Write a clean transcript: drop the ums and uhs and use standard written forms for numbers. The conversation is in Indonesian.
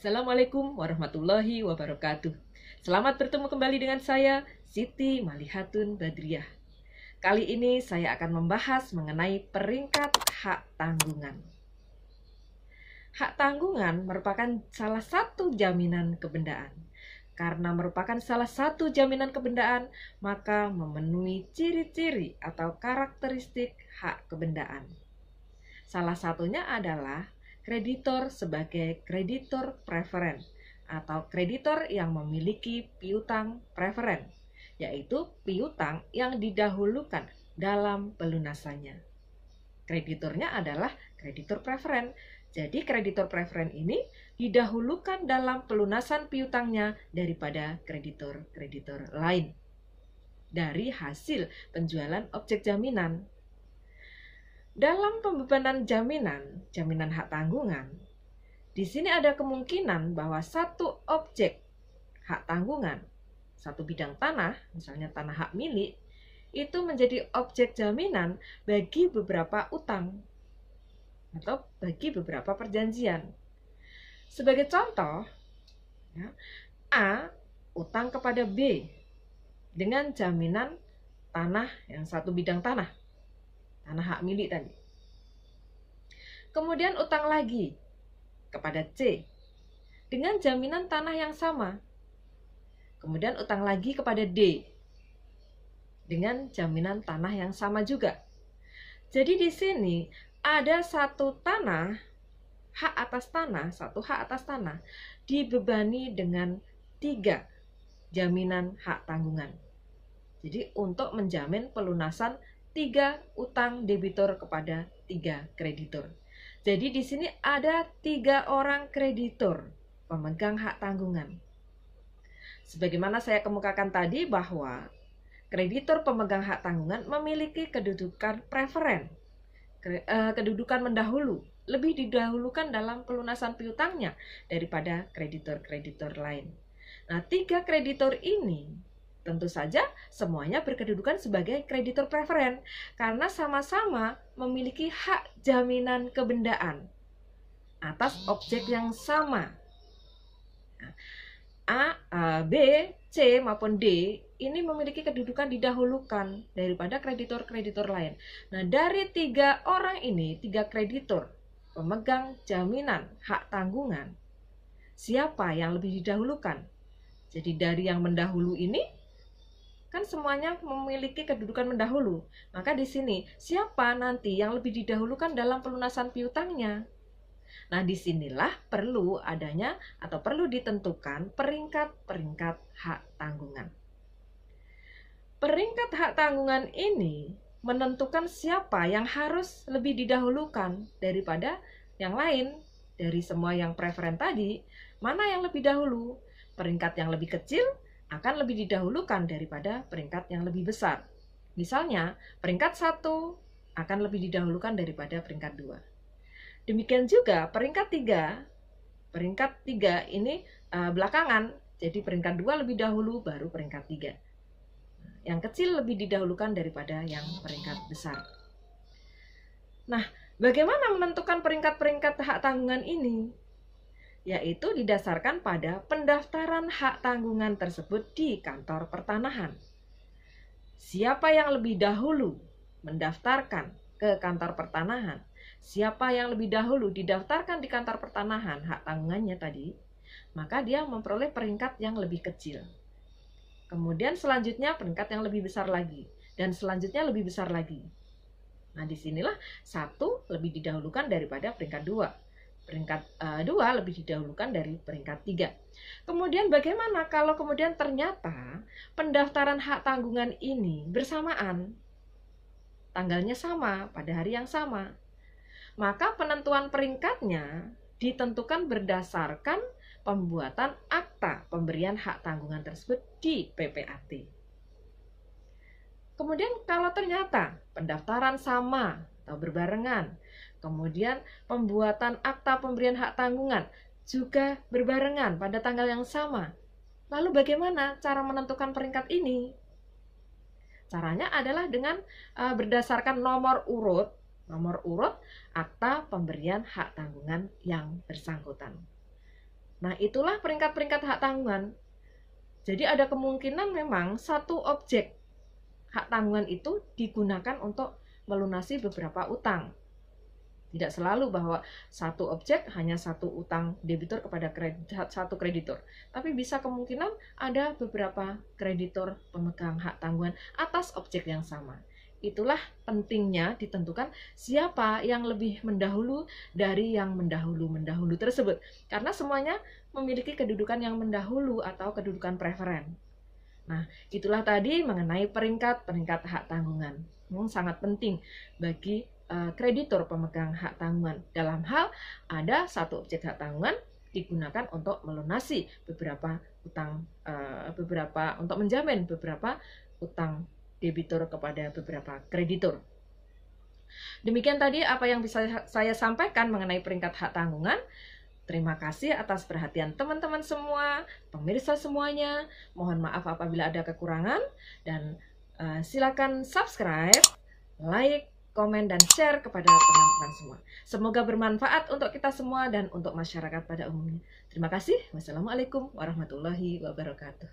Assalamualaikum warahmatullahi wabarakatuh. Selamat bertemu kembali dengan saya, Siti Malihatun Badriah. Kali ini saya akan membahas mengenai peringkat hak tanggungan. Hak tanggungan merupakan salah satu jaminan kebendaan. Karena merupakan salah satu jaminan kebendaan, maka memenuhi ciri-ciri atau karakteristik hak kebendaan. Salah satunya adalah kreditor sebagai kreditor preferen atau kreditor yang memiliki piutang preferen, yaitu piutang yang didahulukan dalam pelunasannya. Kreditornya adalah kreditor preferen. Jadi kreditor preferen ini didahulukan dalam pelunasan piutangnya daripada kreditor-kreditor lain dari hasil penjualan objek jaminan. Dalam pembebanan jaminan hak tanggungan, di sini ada kemungkinan bahwa satu objek hak tanggungan, satu bidang tanah, misalnya tanah hak milik, itu menjadi objek jaminan bagi beberapa utang atau bagi beberapa perjanjian. Sebagai contoh, A utang kepada B dengan jaminan tanah yang satu bidang tanah hak milik tadi. Kemudian utang lagi kepada C dengan jaminan tanah yang sama. Kemudian utang lagi kepada D dengan jaminan tanah yang sama juga. Jadi di sini ada satu hak atas tanah dibebani dengan 3 jaminan hak tanggungan. Jadi untuk menjamin pelunasan 3 utang debitur kepada 3 kreditur. Jadi di sini ada 3 orang kreditur pemegang hak tanggungan. Sebagaimana saya kemukakan tadi bahwa kreditur pemegang hak tanggungan memiliki kedudukan preferen, kedudukan mendahulu, lebih didahulukan dalam pelunasan piutangnya daripada kreditor-kreditor lain. Nah, 3 kreditor ini tentu saja semuanya berkedudukan sebagai kreditor preferen karena sama-sama memiliki hak jaminan kebendaan atas objek yang sama. A, B, C maupun D ini memiliki kedudukan didahulukan daripada kreditor-kreditor lain. Nah, dari 3 orang ini, 3 kreditor pemegang jaminan hak tanggungan, siapa yang lebih didahulukan? Jadi dari yang mendahulu ini kan semuanya memiliki kedudukan mendahulu. Maka di sini siapa nanti yang lebih didahulukan dalam pelunasan piutangnya? Nah, disinilah perlu adanya atau perlu ditentukan peringkat-peringkat hak tanggungan. Peringkat hak tanggungan ini menentukan siapa yang harus lebih didahulukan daripada yang lain. Dari semua yang preferen tadi, mana yang lebih dahulu? Peringkat yang lebih kecil akan lebih didahulukan daripada peringkat yang lebih besar. Misalnya, peringkat 1 akan lebih didahulukan daripada peringkat 2. Demikian juga peringkat 3. Peringkat 3 ini belakangan, jadi peringkat 2 lebih dahulu, baru peringkat 3. Yang kecil lebih didahulukan daripada yang peringkat besar. Nah, bagaimana menentukan peringkat-peringkat hak tanggungan ini? Yaitu didasarkan pada pendaftaran hak tanggungan tersebut di kantor pertanahan. Siapa yang lebih dahulu mendaftarkan ke kantor pertanahan, siapa yang lebih dahulu didaftarkan di kantor pertanahan hak tanggungannya tadi, maka dia memperoleh peringkat yang lebih kecil. Kemudian selanjutnya peringkat yang lebih besar lagi, dan selanjutnya lebih besar lagi. Nah, disinilah 1 lebih didahulukan daripada peringkat 2. Peringkat 2 lebih didahulukan dari peringkat 3. Kemudian bagaimana kalau kemudian ternyata pendaftaran hak tanggungan ini bersamaan? Tanggalnya sama, pada hari yang sama. Maka penentuan peringkatnya ditentukan berdasarkan pembuatan akta pemberian hak tanggungan tersebut di PPAT. Kemudian kalau ternyata pendaftaran sama atau berbarengan, kemudian pembuatan akta pemberian hak tanggungan juga berbarengan pada tanggal yang sama. Lalu bagaimana cara menentukan peringkat ini? Caranya adalah dengan berdasarkan nomor urut akta pemberian hak tanggungan yang bersangkutan. Nah, itulah peringkat-peringkat hak tanggungan. Jadi ada kemungkinan memang satu objek hak tanggungan itu digunakan untuk melunasi beberapa utang. Tidak selalu bahwa satu objek hanya satu utang debitur kepada satu kreditur. Tapi bisa kemungkinan ada beberapa kreditur pemegang hak tanggungan atas objek yang sama. Itulah pentingnya ditentukan siapa yang lebih mendahulu dari yang mendahulu tersebut. Karena semuanya memiliki kedudukan yang mendahulu atau kedudukan preferen. Nah, itulah tadi mengenai peringkat-peringkat hak tanggungan. Sangat penting bagi kreditur pemegang hak tanggungan dalam hal ada satu objek hak tanggungan digunakan untuk melunasi beberapa utang, untuk menjamin beberapa utang debitur kepada beberapa kreditur. Demikian tadi apa yang bisa saya sampaikan mengenai peringkat hak tanggungan. Terima kasih atas perhatian teman-teman semua, pemirsa semuanya. Mohon maaf apabila ada kekurangan dan silakan subscribe, like, komen, dan share kepada teman-teman semua. Semoga bermanfaat untuk kita semua dan untuk masyarakat pada umumnya. Terima kasih. Wassalamualaikum warahmatullahi wabarakatuh.